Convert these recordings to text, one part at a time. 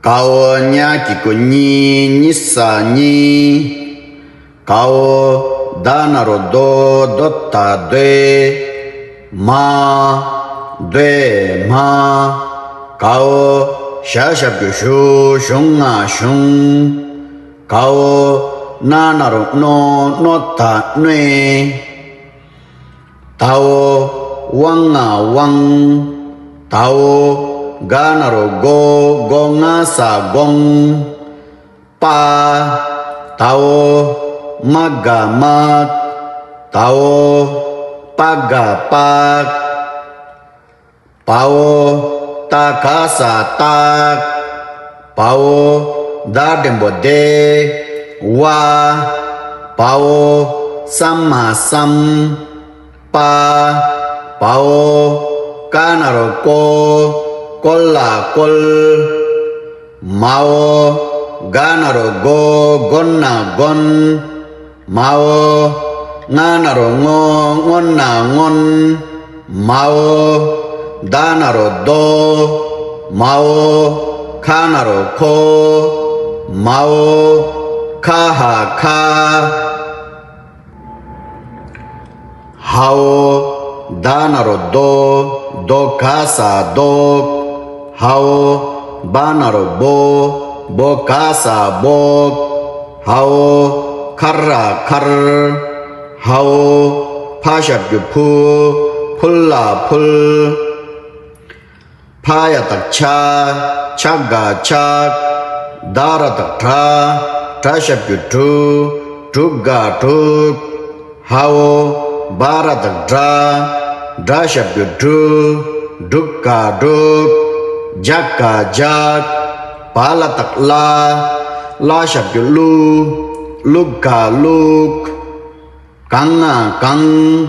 Cao nha kỳ cô nhi nhi sa nhi Cao đa nà rô đô đô ta đê ma Cao xa xa biểu shú shung ngà shung Cao na nà rô nô ta nuê Tao wang ngà wang Tao ga na ro go nga sa gong pa tao maga mag tao paga pag pao ta ka sa tak pao da dembo de wa pao sama sam pa pao ka na ro ko Kolla kol mao ganaro gonna gon mao nganaro ngonna ngon mao danaro do mao kanaro ko mao kaha ka hao danaro do kasa do Hao banaro bo kasa bo Hao karra kar Hao pashab yu pulla pul Paya tak cha chaga chak Dara tak trashab yu tuga tuk Hao bara tak drashab yu dukka duk Jaka jak pala tak la shab yu lukka luk kanga kang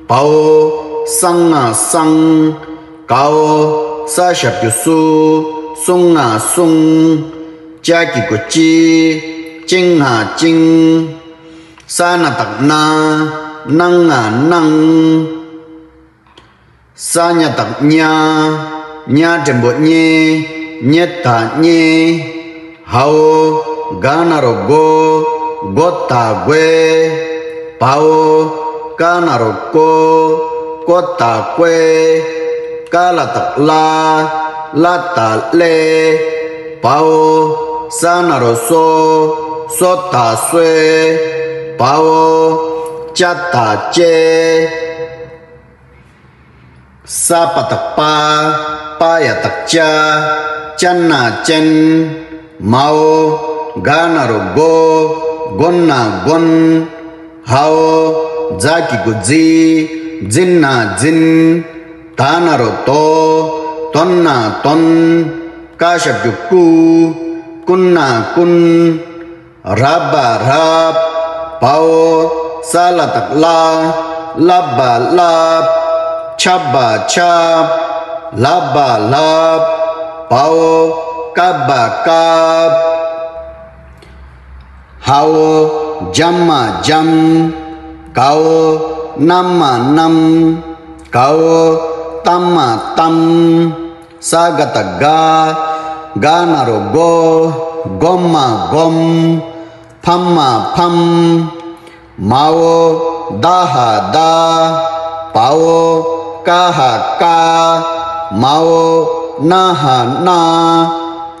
pao sanga sang kao sa shab yu sunga sung jaki ko chi jinga jing sana tak nanga nang sanya tak nya tembo nye ta nye hao ganaro gota gwe pao ganaro kota gwe kala tak la ta le pao sanaro so ta swe pao chata che sa patak pa ya tak chan na chen mao gana ro gonna gon hao zaki go jin na jin ta na ro ton na ton ka shab kun na kun rab pao sala tak la lab chaba chab lab pao kaba kab hao jamma jam kao namma nam kao tamma tam sagata gana ro gomma gom phamma pham mao daha da pao kaha ka mao naha na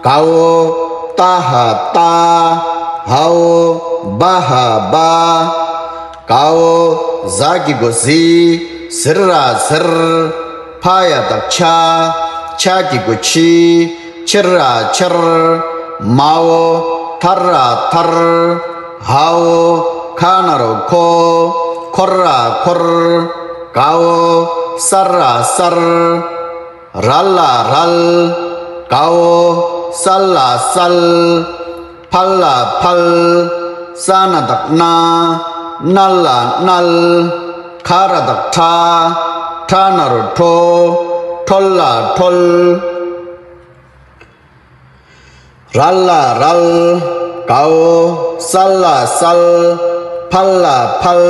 kao taha ta hao baha ba kao zaki gosi sirra sir phaya tak cha ki go chi chirra chir mao tharra thar hao khanaro khorra khor kao sarra sar ralla ral kao salla sal phalla phal sana tak nalla nal khara tak tha na ro tholla thol ralla ral kao salla sal phalla phal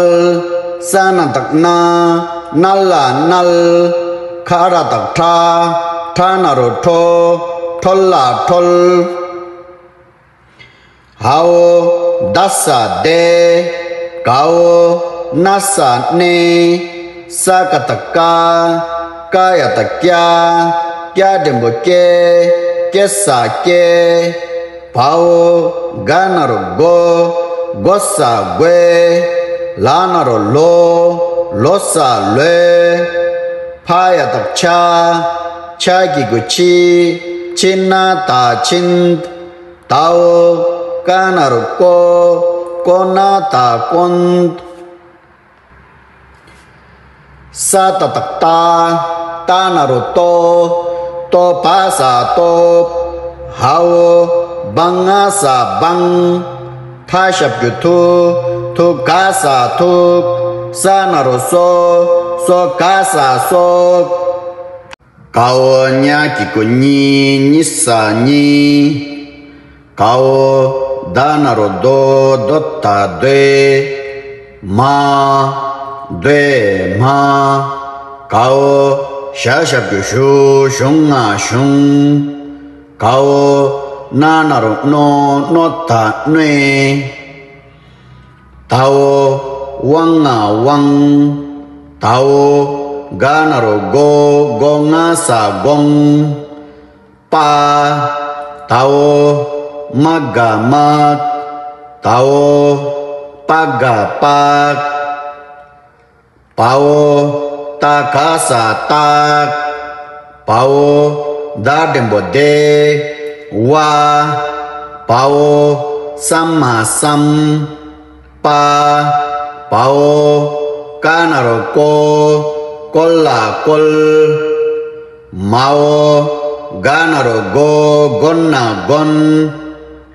sana tak nalla nal khara tak tha na ro tholla thol Hao dasa de Gao nasa ne Sakataka Kaya takya Kya dembo ke Kesa ke Pao Ganaro go Gosa gwe Lanaro lo Losa le Paya takcha Chagi guchi Chinna ta chin Tao Kanaro ko Kona ta kon Sata takta Tanaro to pasa to Hao Bangasa bang Tashap yutu Tu kasa tu Sanaro so kasa so Kao nyaki kunyi Nisa nyi Kao Danaro dota de Ma Kao Shashap yushu shunga shung Kao Nanaro no ta nue Tao Wanga wang Tao Ganaro go nga sa gong Pa Tao Maga mag Tao Paga pag Pao Takasa tak Pao Dadembo de Wa Pao Sama sam Pa Pao Kanaro ko Kola kol Mao Ganaro go Gonna gon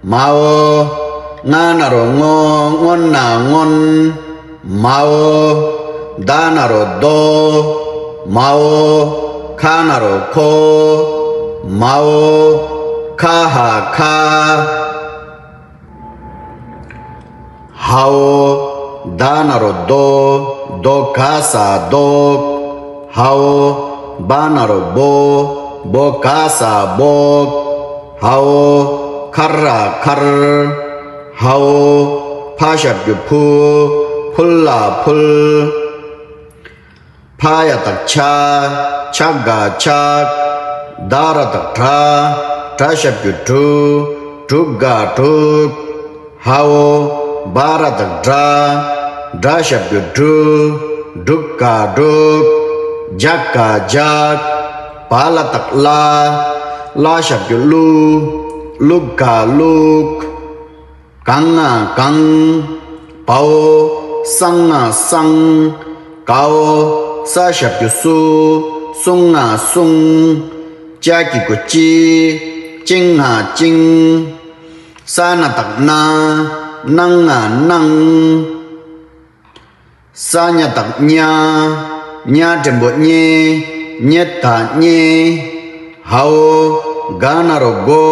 Mao Nanaro ngonna ngon Mao Danaro do Mao Kanaro ko Mao Kaha ka Hao Danaro do kasa do Hao Banaro bo kasa bo Hao Karra kar Hao Pashap yupu Pulla pul Paya takcha Chaga chak Dara taktra Trashap yutu Tuga tuk Hao Bara taktra Drashap yutu Dukka duk Jaka jak Pala takla Lashap yulu Lukka luk Kanga kang Pao Sanga sang Kao Sashap yusu Sunga sung Jaki kuchi Jingha jing Sana tak na Nanga nang Sanya tak nya dembo nye Nyeta nye Hao Ganaro go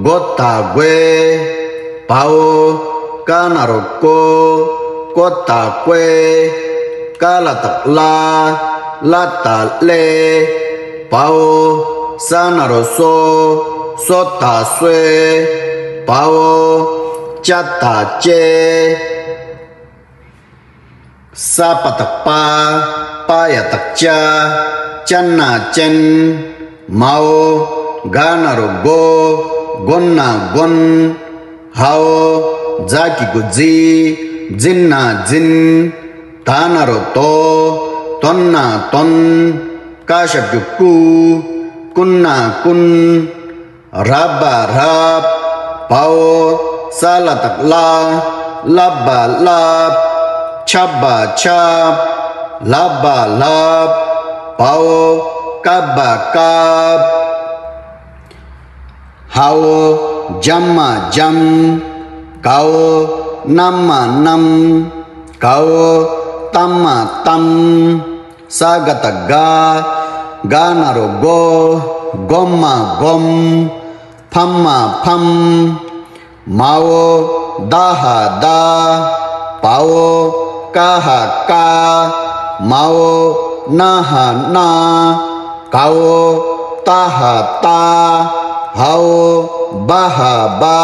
Gota gwe Pao Kanaro ko Kota kwe Kala tak la Lata le Pao Sanaro Sota swe Pao Chata che Sapa tak pa Paya tak cha Channa chen Mao Ganaro go Gonna gon Hao Zaki guzi Jinna jin Tanaro to Tonna ton Kashap yuku Kunna kun Rabba rab Pao Salatak la Labba lab Chabba chab Labba lab Pao Kabba kab Hao Jamma jam Kao Namma nam Kao Tamma tam Sagata ga Ganaro go Gomma gom Pamma pam Mao Daha da Pao Kaha ka Mao Naha na Kao Taha ta Hao Baha ba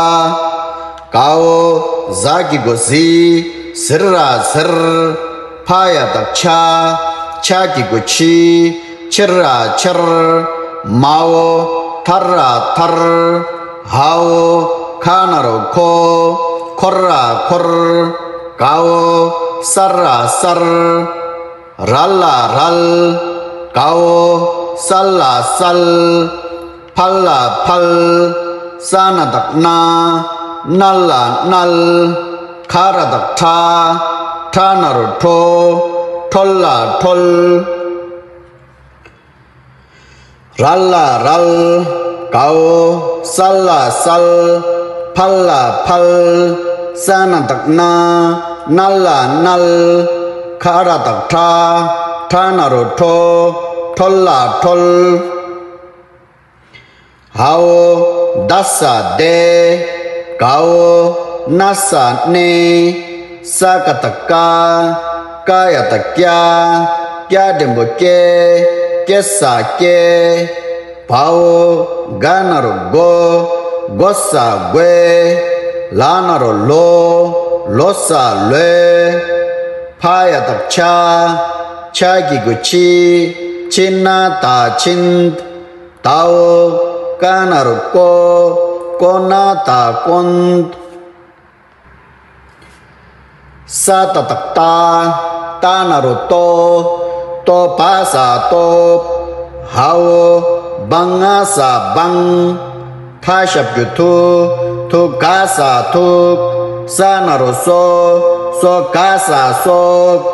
Kao zaki gozi sirra sir Paya takcha chaki gochi Chirra chir Mao tarra tar Hao kanaro ko Korra kor Kao sarra sar Ralla ral Kao salla sal Palla pal Sana dakna Nalla nal Kara dakta Tanaru to Tolla tol Ralla ral Kao Salla sal Palla pal Sana dakna Nalla nal Kara dakta Tanaru to Tolla tol Hao Dasa de Kao nasa ne sakataka kaya takya kya demboke kesa ke pao ganaro go gosa gwe lanaro lo losa le paya takcha chagi guchi chinna ta chin tao ganaro go Konata kont Sata takta Tanaruto To pasa to Hao Bangasa bang Tashap yutu Tu kasa tuk Sanaruso So kasa sok